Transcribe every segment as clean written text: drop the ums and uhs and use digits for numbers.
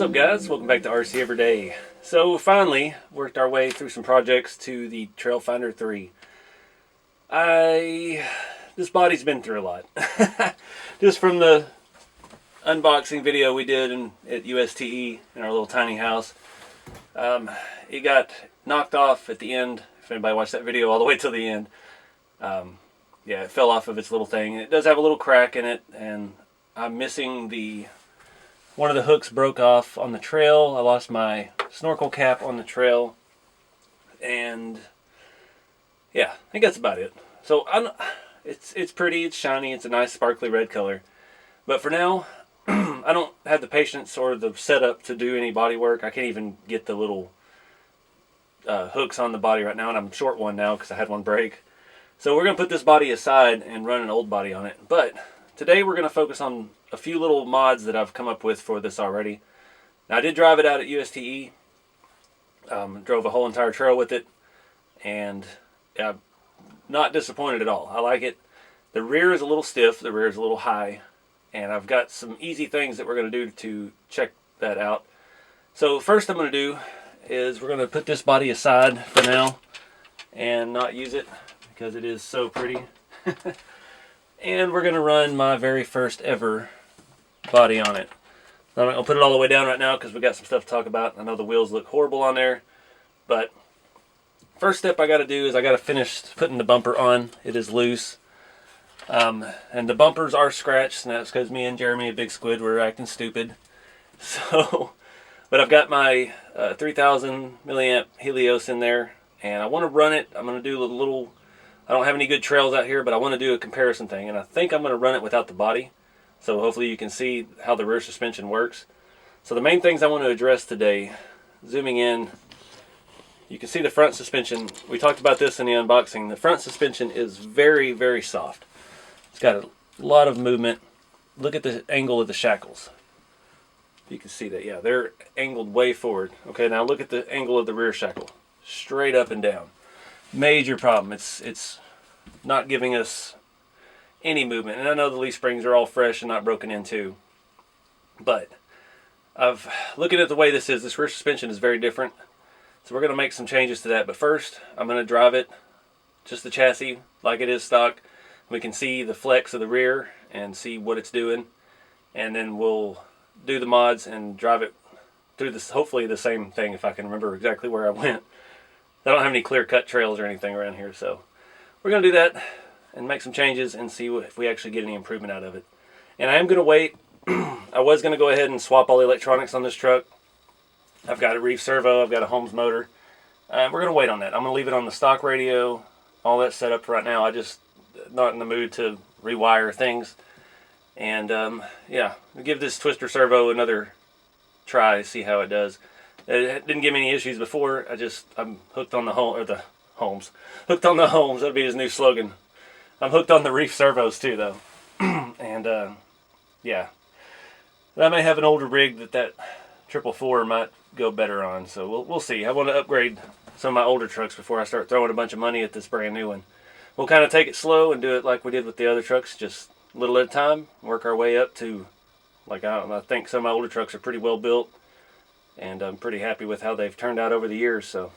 up guys, welcome back to RC4wd. So finally worked our way through some projects to the Trailfinder3. This body's been through a lot. Just from the unboxing video we did at USTE in our little tiny house. It got knocked off at the end. If anybody watched that video all the way till the end. Yeah, it fell off of its little thing. It does have a little crack in it, and I'm missing one of the hooks broke off on the trail. I lost my snorkel cap on the trail, and yeah, I think that's about it. So it's pretty, it's shiny, it's a nice sparkly red color. But for now, I don't have the patience or the setup to do any body work. I can't even get the little hooks on the body right now, and I'm short one now because I had one break. So we're going to put this body aside and run an old body on it. But today we're going to focus on a few little mods that I've come up with for this already. Now I did drive it out at USTE. Drove a whole entire trail with it, and yeah, not disappointed at all. I like it. The rear is a little stiff, the rear is a little high, and I've got some easy things that we're going to do to check that out. So first I'm going to do is we're going to put this body aside for now and not use it because it is so pretty. And we're going to run my very first ever body on it. I'm not going to put it all the way down right now because we got some stuff to talk about. I know the wheels look horrible on there, but first step I got to do is I got to finish putting the bumper on. It is loose, and the bumpers are scratched, and that's because me and Jeremy, a big squid, were acting stupid. So, but I've got my 3000 milliamp Helios in there, and I want to run it. I'm going to do a little. I don't have any good trails out here, but I want to do a comparison thing, and I think I'm going to run it without the body. So hopefully you can see how the rear suspension works. So the main things I want to address today, zooming in, you can see the front suspension. We talked about this in the unboxing. The front suspension is very, very soft. It's got a lot of movement. Look at the angle of the shackles. You can see that, yeah, they're angled way forward. Okay, now look at the angle of the rear shackle. Straight up and down. Major problem. It's not giving us any movement, and I know the leaf springs are all fresh and not broken in too, but looking at the way this rear suspension is very different, so we're going to make some changes to that. But first I'm going to drive it, just the chassis like it is stock. We can see the flex of the rear and see what it's doing, and then we'll do the mods and drive it through this, hopefully the same thing if I can remember exactly where I went. I don't have any clear-cut trails or anything around here, so we're going to do that and make some changes and see if we actually get any improvement out of it. And I am going to wait. I was going to go ahead and swap all the electronics on this truck. I've got a reef servo, I've got a Holmes motor. We're going to wait on that. I'm going to leave it on the stock radio, all that set up for right now. I just not in the mood to rewire things. And yeah, we'll give this twister servo another try, see how it does. It didn't give me any issues before. I'm hooked on the Holmes. Hooked on the Holmes. That'd be his new slogan. I'm hooked on the reef servos too, though. And yeah, I may have an older rig that 444 might go better on. So we'll see. I want to upgrade some of my older trucks before I start throwing a bunch of money at this brand new one. We'll kind of take it slow and do it like we did with the other trucks, just a little at a time. Work our way up to, like, I think some of my older trucks are pretty well built. And I'm pretty happy with how they've turned out over the years. So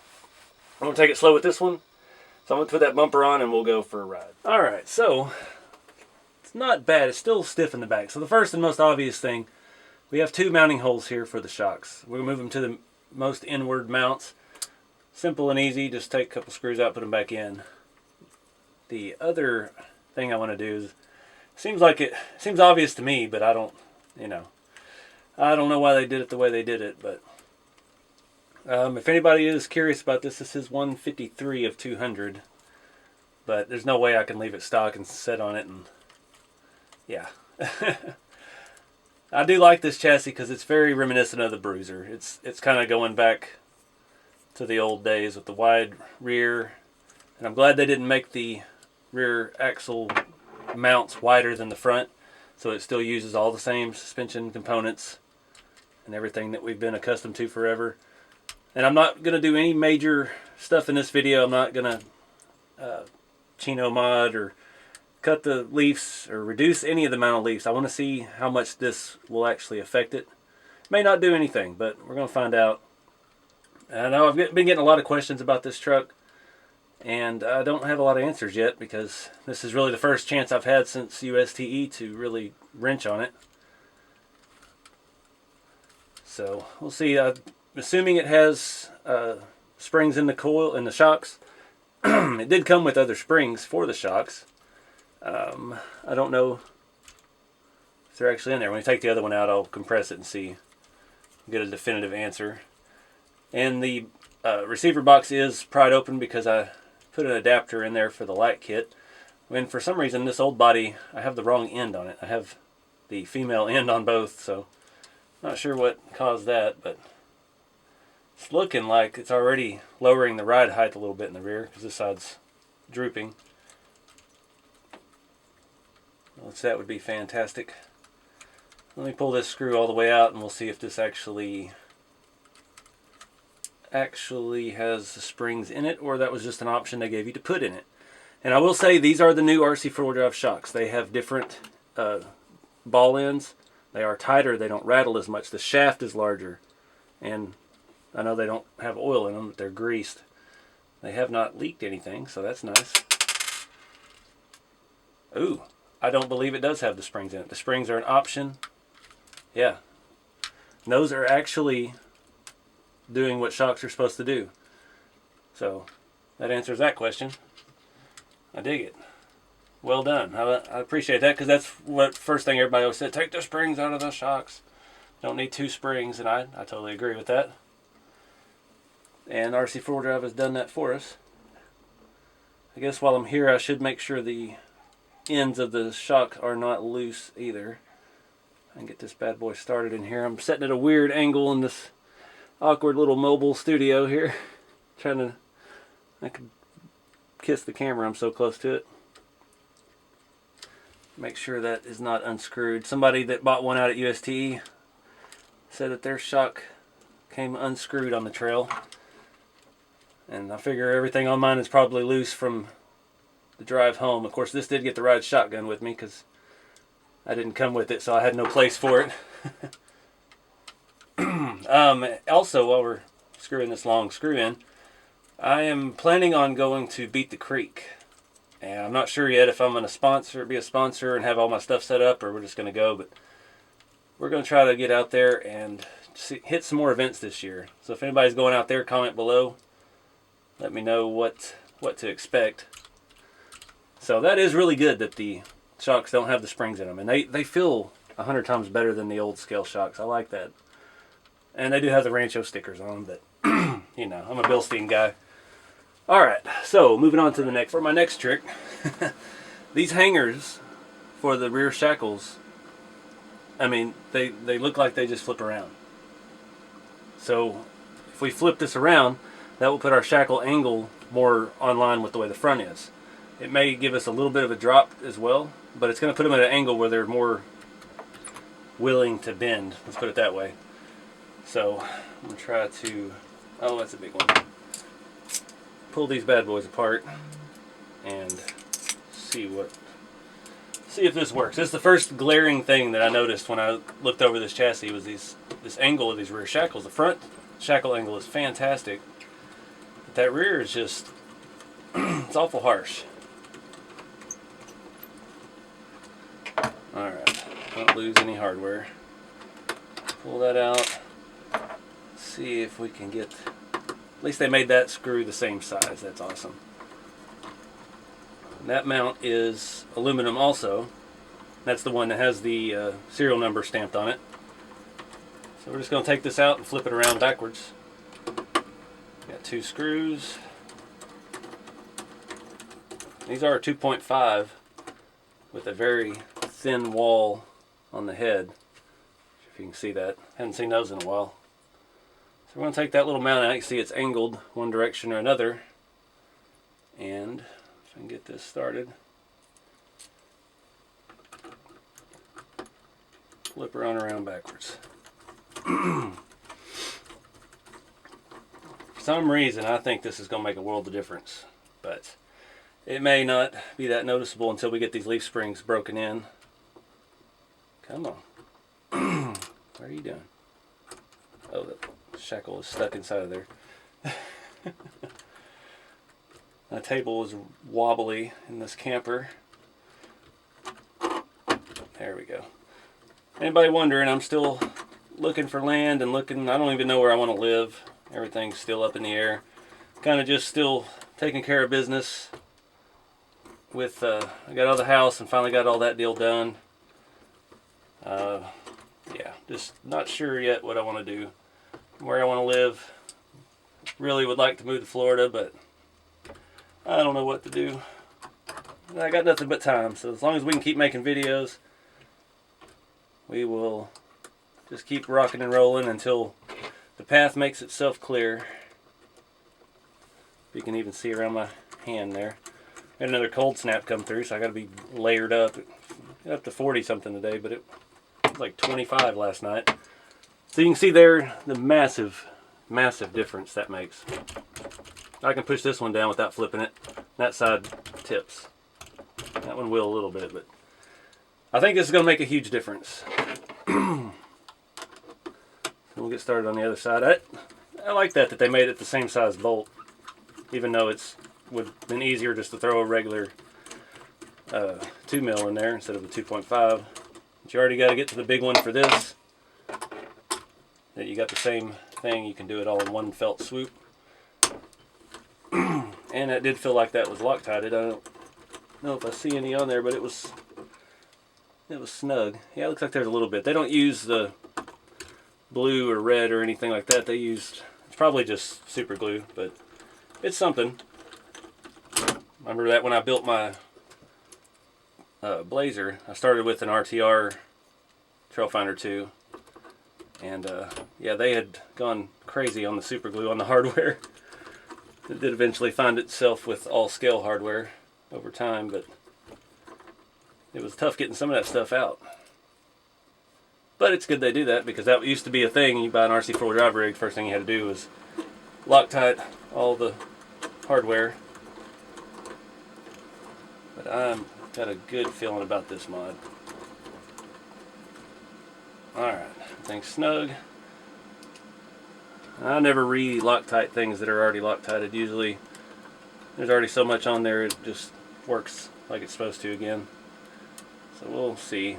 I'm going to take it slow with this one. So I'm going to put that bumper on and we'll go for a ride. Alright, so it's not bad. It's still stiff in the back. So the first and most obvious thing, we have two mounting holes here for the shocks. We're going to move them to the most inward mounts. Simple and easy. Just take a couple screws out, put them back in. The other thing I want to do is, seems obvious to me, but I don't know why they did it the way they did it, but if anybody is curious about this, this is 153 of 200, but there's no way I can leave it stock and set on it, and yeah. I do like this chassis because it's very reminiscent of the Bruiser. It's kind of going back to the old days with the wide rear, and I'm glad they didn't make the rear axle mounts wider than the front, so it still uses all the same suspension components and everything that we've been accustomed to forever. And I'm not going to do any major stuff in this video. I'm not going to chino mod or cut the leaves or reduce any of the amount of leaves. I want to see how much this will actually affect it. May not do anything, but we're going to find out. I know I've been getting a lot of questions about this truck, and I don't have a lot of answers yet because this is really the first chance I've had since USTE to really wrench on it. So we'll see. I'm assuming it has springs in the coil and the shocks. It did come with other springs for the shocks. I don't know if they're actually in there. When we take the other one out, I'll compress it and see, get a definitive answer. And the receiver box is pried open because I put an adapter in there for the light kit. And for some reason, this old body, I have the wrong end on it. I have the female end on both, so not sure what caused that, but it's looking like it's already lowering the ride height a little bit in the rear because this side's drooping. Which that would be fantastic. Let me pull this screw all the way out and we'll see if this actually has the springs in it, or that was just an option they gave you to put in it. And I will say these are the new RC4wd Drive shocks. They have different ball ends. They are tighter. They don't rattle as much. The shaft is larger. And I know they don't have oil in them, but they're greased. They have not leaked anything, so that's nice. Ooh, I don't believe it does have the springs in it. The springs are an option. Yeah. And those are actually doing what shocks are supposed to do. So that answers that question. I dig it. Well done. I appreciate that because that's what first thing everybody always said. Take the springs out of the shocks. Don't need two springs, and I totally agree with that. And RC4 Drive has done that for us. I guess while I'm here, I should make sure the ends of the shock are not loose either. I can get this bad boy started in here. I'm setting at a weird angle in this awkward little mobile studio here. I could kiss the camera, I'm so close to it. Make sure that is not unscrewed. Somebody that bought one out at USTE said that their shock came unscrewed on the trail. And I figure everything on mine is probably loose from the drive home. Of course, this did get the ride shotgun with me because I didn't come with it, so I had no place for it. Also, while we're screwing this long screw in, I am planning on going to Beat the Creek. And I'm not sure yet if I'm going to be a sponsor and have all my stuff set up, or we're just going to go. But we're going to try to get out there and hit some more events this year. So if anybody's going out there, comment below. Let me know what to expect. So that is really good that the shocks don't have the springs in them. And they feel 100 times better than the old scale shocks. I like that. And they do have the Rancho stickers on them, but you know, I'm a Bilstein guy. Alright, so moving on to the next. For my next trick, these hangers for the rear shackles, I mean, they look like they just flip around. So if we flip this around, that will put our shackle angle more on line with the way the front is. It may give us a little bit of a drop as well, but it's going to put them at an angle where they're more willing to bend. Let's put it that way. So I'm going to try to, oh, that's a big one. Pull these bad boys apart and see if this works. This is the first glaring thing that I noticed when I looked over this chassis was this angle of these rear shackles. The front shackle angle is fantastic, but that rear is just it's awful harsh. Alright, don't lose any hardware. Pull that out. See if we can get, at least they made that screw the same size. That's awesome. And that mount is aluminum also. That's the one that has the serial number stamped on it. So we're just going to take this out and flip it around backwards. Got two screws. These are 2.5 with a very thin wall on the head. If you can see that. Haven't seen those in a while. So we're going to take that little mount out. You can see it's angled one direction or another. And if I can get this started, flip her on around backwards. For some reason, I think this is going to make a world of difference. But it may not be that noticeable until we get these leaf springs broken in. Come on. What are you doing? Oh, the shackle is stuck inside of there. My table is wobbly in this camper. There we go. Anybody wondering, I'm still looking for land and looking, I don't even know where I want to live. Everything's still up in the air. Kind of just still taking care of business with, I got out of the house and finally got all that deal done. Yeah, just not sure yet what I want to do, where I want to live. Really would like to move to Florida, but I don't know what to do. I got nothing but time, so as long as we can keep making videos, we will just keep rocking and rolling until the path makes itself clear. You can even see around my hand there. Got another cold snap come through, so I got to be layered up. Got up to 40 something today, but it was like 25 last night. So you can see there the massive difference that makes. I can push this one down without flipping it. That side tips. That one will a little bit, but I think this is going to make a huge difference. We'll get started on the other side. I like that they made it the same size bolt, even though it's would have been easier just to throw a regular 2 mil in there instead of a 2.5. But you already got to get to the big one for this. That you got the same thing. You can do it all in one felt swoop. And it did feel like that was Loctited. I don't know if I see any on there, but it was snug. Yeah, it looks like there's a little bit. They don't use the blue or red or anything like that. They used, it's probably just super glue, but it's something. Remember that when I built my Blazer, I started with an RTR Trailfinder3, and yeah, they had gone crazy on the super glue on the hardware. It did eventually find itself with all scale hardware over time, but it was tough getting some of that stuff out. But it's good they do that, because that used to be a thing. You buy an RC4wd drive rig, first thing you had to do was Loctite all the hardware. But I've got a good feeling about this mod. Alright, everything's snug. I never re-Loctite things that are already Loctited. Usually there's already so much on there, it just works like it's supposed to again. So we'll see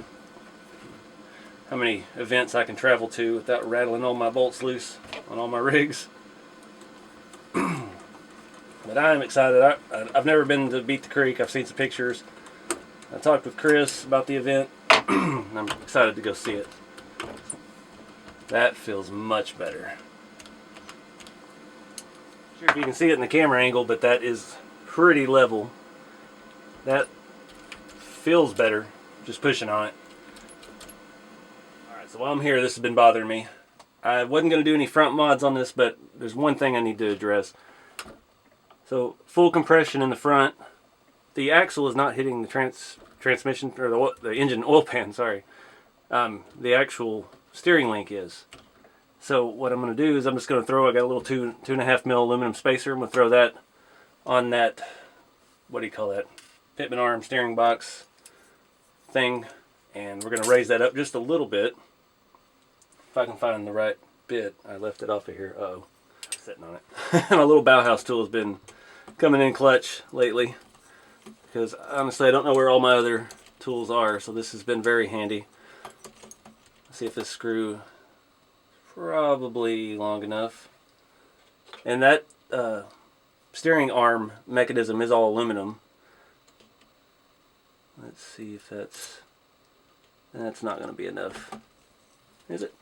how many events I can travel to without rattling all my bolts loose on all my rigs. But I am excited. I've never been to Beat the Creek. I've seen some pictures. I talked with Chris about the event. I'm excited to go see it. That feels much better. Not sure if you can see it in the camera angle, but that is pretty level. That feels better just pushing on it. Alright, so while I'm here, this has been bothering me. I wasn't going to do any front mods on this, but there's one thing I need to address. So, full compression in the front. The axle is not hitting the transmission, or the engine oil pan, sorry. The actual steering link is. So what I'm going to do is I'm just going to throw, I got a little 2.5 mil aluminum spacer. I'm going to throw that on that, what do you call that? Pitman arm steering box thing. And we're going to raise that up just a little bit. If I can find the right bit. I left it off of here. Uh-oh. Sitting on it. My little Bauhaus tool has been coming in clutch lately, because honestly I don't know where all my other tools are, so this has been very handy. Let's see if this screw is probably long enough. And that steering arm mechanism is all aluminum. Let's see if that's not going to be enough. Is it?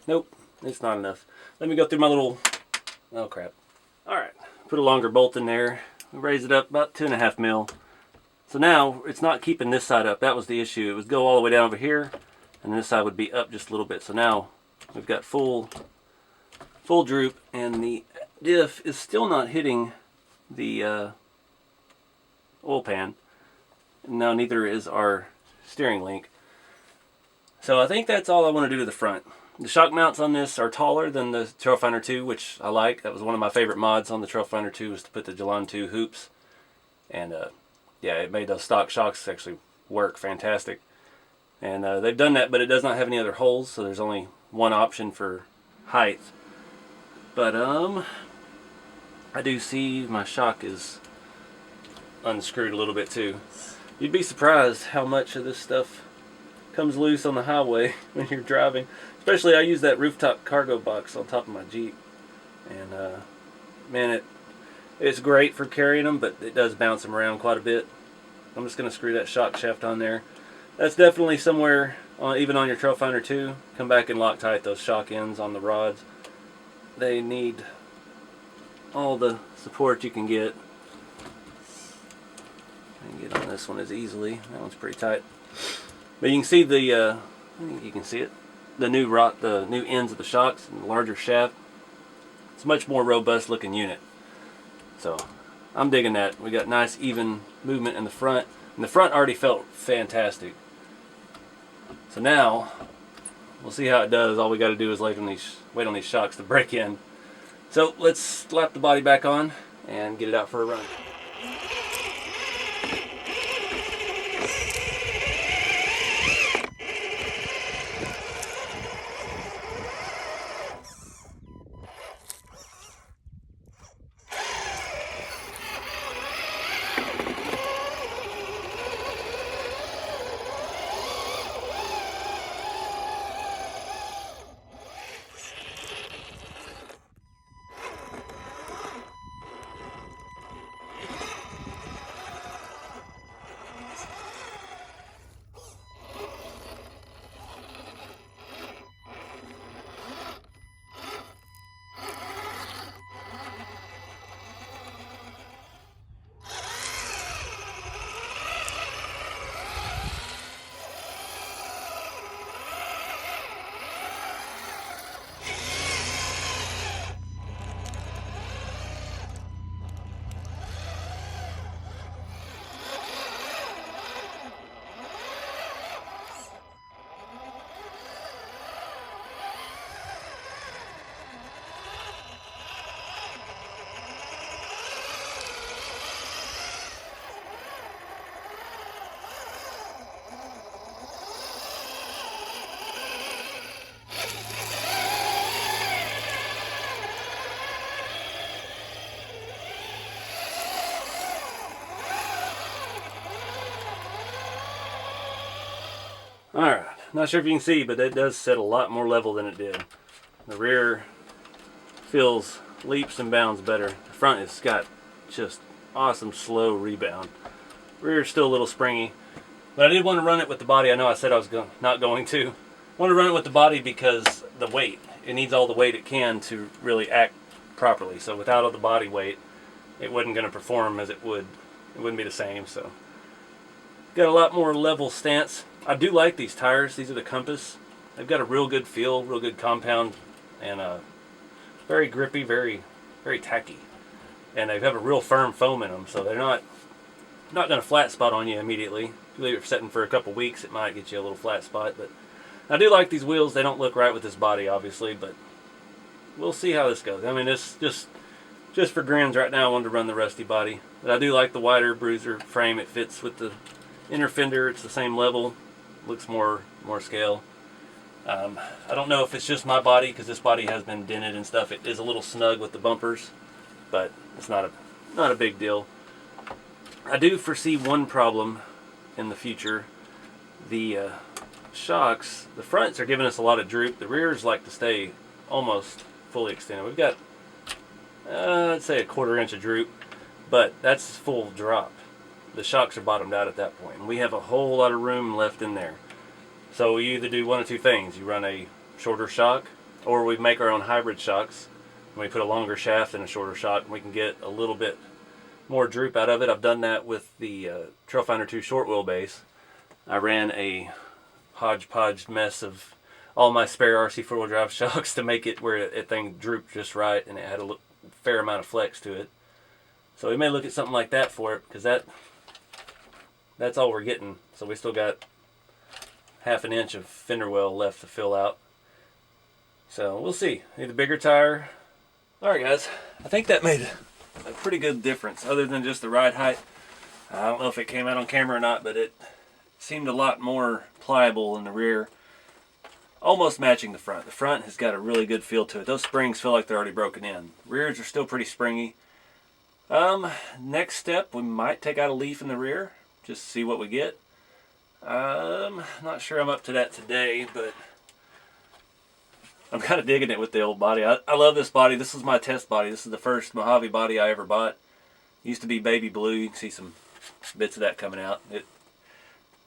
Nope. It's not enough. Let me go through my little, oh crap. Alright, put a longer bolt in there. Raise it up about 2.5 mil. So now it's not keeping this side up. That was the issue. It would go all the way down over here, and this side would be up just a little bit. So now we've got full droop, and the diff is still not hitting the oil pan. Now neither is our steering link. So I think that's all I want to do to the front. The shock mounts on this are taller than the Trailfinder3, which I like. That was one of my favorite mods on the Trailfinder3, was to put the Jalon 2 hoops. And yeah, it made those stock shocks actually work fantastic. And they've done that, but it does not have any other holes, so there's only one option for height. But I do see my shock is unscrewed a little bit too. You'd be surprised how much of this stuff comes loose on the highway when you're driving. Especially I use that rooftop cargo box on top of my Jeep, and man, it's great for carrying them, but it does bounce them around quite a bit. I'm just going to screw that shock shaft on there. That's definitely somewhere, even on your Trailfinder 2, come back and Loctite those shock ends on the rods. They need all the support you can get. I can get on this one as easily. That one's pretty tight. But you can see the, I think you can see it, the new ends of the shocks and the larger shaft. It's a much more robust looking unit. So I'm digging that. We got nice even movement in the front. And the front already felt fantastic. So now we'll see how it does. All we got to do is wait on these shocks to break in. So let's slap the body back on and get it out for a run. Alright, not sure if you can see, but it does set a lot more level than it did. The rear feels leaps and bounds better. The front has got just awesome slow rebound. Rear is still a little springy, but I did want to run it with the body. I know I said I was not going to. I want to run it with the body because the weight. It needs all the weight it can to really act properly. So without all the body weight, it wasn't going to perform as it would. It wouldn't be the same. So got a lot more level stance. I do like these tires. These are the Compass. They've got a real good feel, real good compound, and very grippy, very tacky. And they have a real firm foam in them, so they're not going to flat spot on you immediately. If you leave it sitting for a couple weeks, it might get you a little flat spot. But I do like these wheels. They don't look right with this body, obviously, but we'll see how this goes. I mean, this just for grins right now, I wanted to run the rusty body. But I do like the wider bruiser frame. It fits with the inner fender. It's the same level. Looks more scale. I don't know if it's just my body, because this body has been dented and stuff. It is a little snug with the bumpers, but it's not a big deal. I do foresee one problem in the future. The shocks, the fronts are giving us a lot of droop. The rears like to stay almost fully extended. We've got, let's say, a 1/4 inch of droop, but that's full drop. The shocks are bottomed out at that point, and we have a whole lot of room left in there. So we either do one of two things. You run a shorter shock, or we make our own hybrid shocks, and we put a longer shaft and a shorter shock, and we can get a little bit more droop out of it. I've done that with the Trailfinder 2 short wheelbase. I ran a hodgepodge mess of all my spare RC4wd drive shocks to make it where that thing drooped just right, and it had a fair amount of flex to it. So we may look at something like that for it, because that's all we're getting. So we still got 1/2 inch of fender well left to fill out. So we'll see. Need a bigger tire. Alright guys, I think that made a pretty good difference, other than just the ride height. I don't know if it came out on camera or not, but it seemed a lot more pliable in the rear, almost matching the front. The front has got a really good feel to it. Those springs feel like they're already broken in. Rears are still pretty springy. Next step, we might take out a leaf in the rear, just to see what we get. Not sure I'm up to that today, but I'm kind of digging it with the old body. I love this body. This is my test body. This is the first Mojave body I ever bought. It used to be baby blue. You can see some bits of that coming out.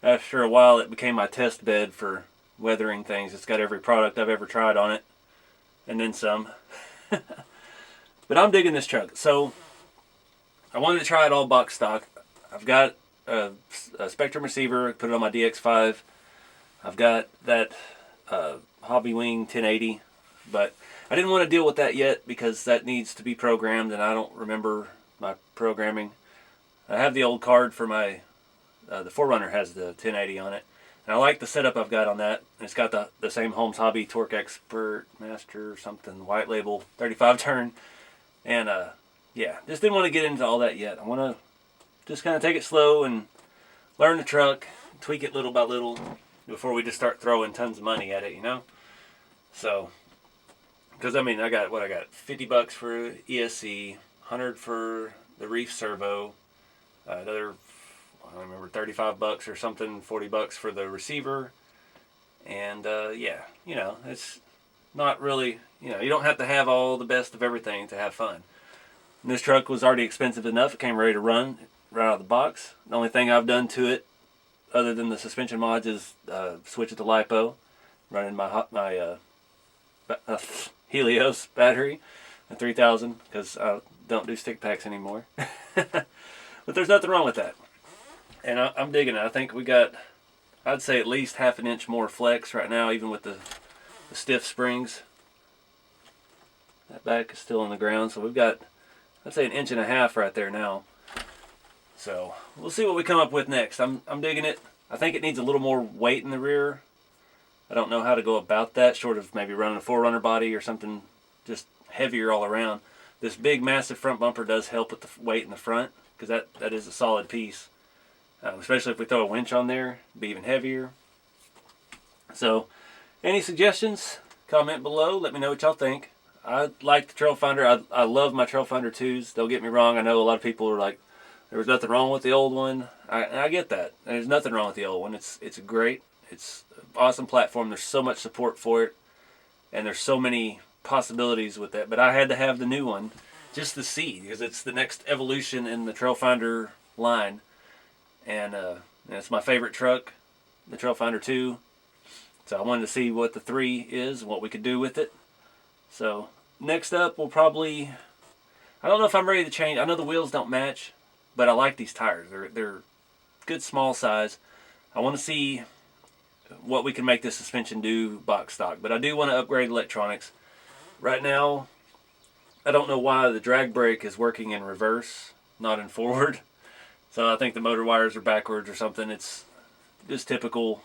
After a while, it became my test bed for weathering things. It's got every product I've ever tried on it, and then some. But I'm digging this truck. So I wanted to try it all box stock. I've got a Spectrum receiver, put it on my DX5. I've got that Hobby Wing 1080, but I didn't want to deal with that yet because that needs to be programmed, and I don't remember my programming. I have the old card for my, the 4Runner has the 1080 on it, and I like the setup I've got on that. And it's got the same Holmes Hobby Torque Expert Master something white label 35 turn, and yeah, just didn't want to get into all that yet. I want to just kind of take it slow and learn the truck, tweak it little by little before we just start throwing tons of money at it, you know? So, because I mean, I got 50 bucks for ESC, 100 for the Reef servo, another, I don't remember, 35 bucks or something, 40 bucks for the receiver, and yeah, you know, it's not really, you know, you don't have to have all the best of everything to have fun. And this truck was already expensive enough. It came ready to run right out of the box. The only thing I've done to it, other than the suspension mods, is switch it to LiPo, running my Helios battery, a 3000, because I don't do stick packs anymore. But there's nothing wrong with that. And I'm digging it. I think we got, I'd say, at least half an inch more flex right now, even with the stiff springs. That back is still on the ground, so we've got, I'd say, 1.5 inches right there now. So we'll see what we come up with next. I'm digging it. I think it needs a little more weight in the rear. I don't know how to go about that, short of maybe running a 4Runner body or something just heavier all around. This big massive front bumper does help with the weight in the front, because that is a solid piece. Especially if we throw a winch on there, it'd be even heavier. So any suggestions? Comment below. Let me know what y'all think. I like the Trailfinder. I love my Trailfinder 2s. Don't get me wrong. I know a lot of people are like, there was nothing wrong with the old one. I get that. There's nothing wrong with the old one. It's great. It's an awesome platform. There's so much support for it, and there's so many possibilities with that. But I had to have the new one just to see, because it's the next evolution in the Trailfinder line, and it's my favorite truck, the Trailfinder 2. So I wanted to see what the 3 is, and what we could do with it. So next up, we'll probably, I don't know if I'm ready to change. I know the wheels don't match, but I like these tires. They're good small size. I want to see what we can make this suspension do box stock, but I do want to upgrade electronics. Right now, I don't know why the drag brake is working in reverse, not in forward. So I think the motor wires are backwards or something. It's just typical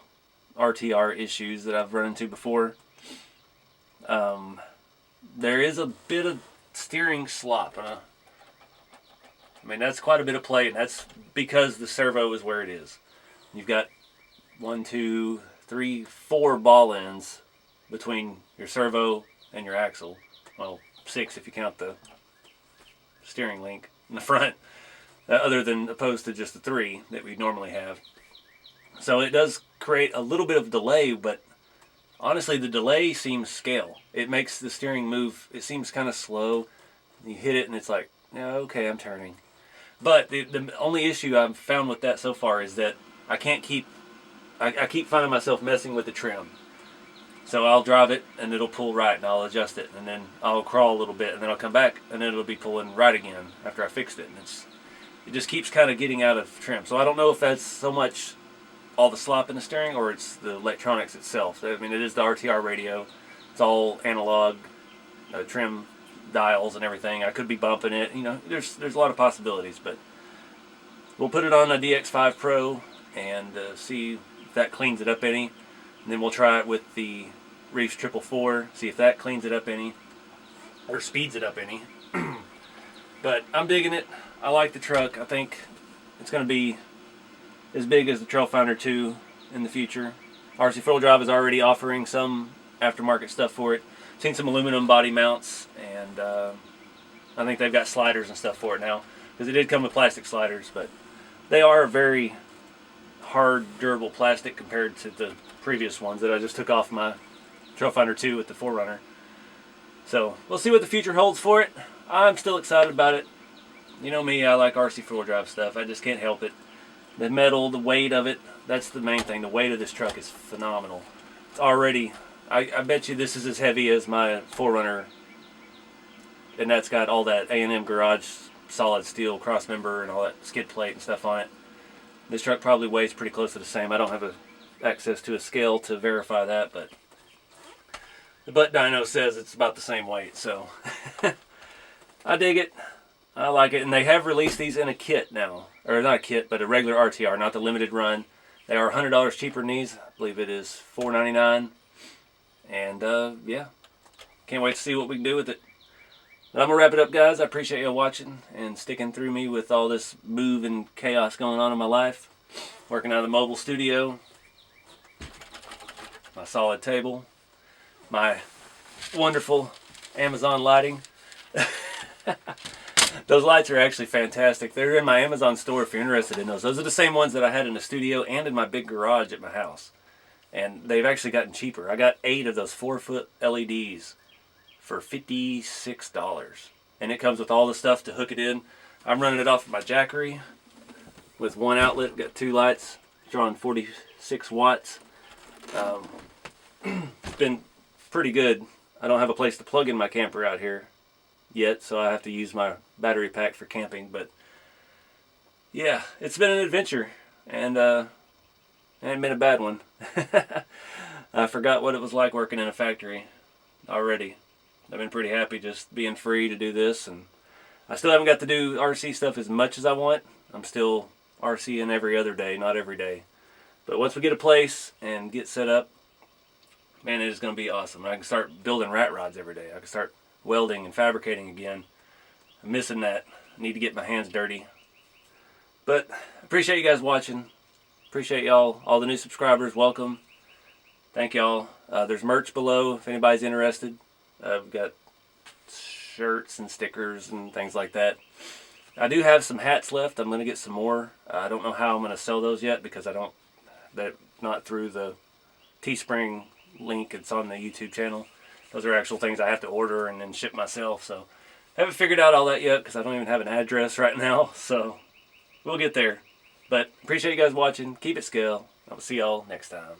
RTR issues that I've run into before. There is a bit of steering slop. I mean, that's quite a bit of play, and that's because the servo is where it is. You've got 1, 2, 3, 4 ball ends between your servo and your axle. Well, 6 if you count the steering link in the front, opposed to just the 3 that we normally have. So it does create a little bit of delay, but honestly, the delay seems scale. It makes the steering move, it seems kind of slow. You hit it and it's like, yeah, okay, I'm turning. But the only issue I've found with that so far is that I keep finding myself messing with the trim. So I'll drive it and it'll pull right, and I'll adjust it, and then I'll crawl a little bit, and then I'll come back and then it'll be pulling right again after I fixed it. And it just keeps kind of getting out of trim. So I don't know if that's so much all the slop in the steering or it's the electronics itself. I mean, it is the RTR radio. It's all analog, trim dials and everything. I could be bumping it. You know, there's a lot of possibilities, but we'll put it on a DX5 Pro and see if that cleans it up any. And then we'll try it with the Reefs 444, see if that cleans it up any or speeds it up any. But I'm digging it. I like the truck. I think it's going to be as big as the Trailfinder 2 in the future. RC4wd Drive is already offering some aftermarket stuff for it. Seen some aluminum body mounts, and I think they've got sliders and stuff for it now, because it did come with plastic sliders, but they are very hard, durable plastic compared to the previous ones that I just took off my Trailfinder 2 with the 4Runner. So we'll see what the future holds for it. I'm still excited about it. You know me, I like RC4wd Drive stuff. I just can't help it. The metal, the weight of it, that's the main thing. The weight of this truck is phenomenal. It's already, I bet you this is as heavy as my 4Runner, and that's got all that A&M Garage solid steel cross member and all that skid plate and stuff on it. This truck probably weighs pretty close to the same. I don't have access to a scale to verify that, but the butt dyno says it's about the same weight, so I dig it. I like it, and they have released these in a kit now. Or not a kit, but a regular RTR, not the limited run. They are $100 cheaper than these. I believe it is $4.99. And yeah, can't wait to see what we can do with it. But I'm going to wrap it up, guys. I appreciate you watching and sticking through me with all this move and chaos going on in my life. Working out of the mobile studio. My solid table. My wonderful Amazon lighting. Those lights are actually fantastic. They're in my Amazon store if you're interested in those. Those are the same ones that I had in the studio and in my big garage at my house. And they've actually gotten cheaper. I got 8 of those 4-foot LEDs for $56. And it comes with all the stuff to hook it in. I'm running it off of my Jackery with one outlet. Got 2 lights, drawing 46 watts. It's been pretty good. I don't have a place to plug in my camper out here yet, so I have to use my battery pack for camping. But yeah, it's been an adventure, and it ain't been a bad one. I forgot what it was like working in a factory already. I've been pretty happy just being free to do this, and I still haven't got to do RC stuff as much as I want. I'm still RCing every other day, not every day. But once we get a place and get set up, man, it is going to be awesome. I can start building rat rods every day. I can start welding and fabricating again. I'm missing that. I need to get my hands dirty. But appreciate you guys watching. Appreciate y'all. All the new subscribers, welcome. Thank y'all. There's merch below if anybody's interested. I've got shirts and stickers and things like that. I do have some hats left. I'm going to get some more. I don't know how I'm going to sell those yet because they're not through the Teespring link. It's on the YouTube channel. Those are actual things I have to order and then ship myself. So I haven't figured out all that yet because I don't even have an address right now. So we'll get there. But appreciate you guys watching. Keep it scale. I'll see y'all next time.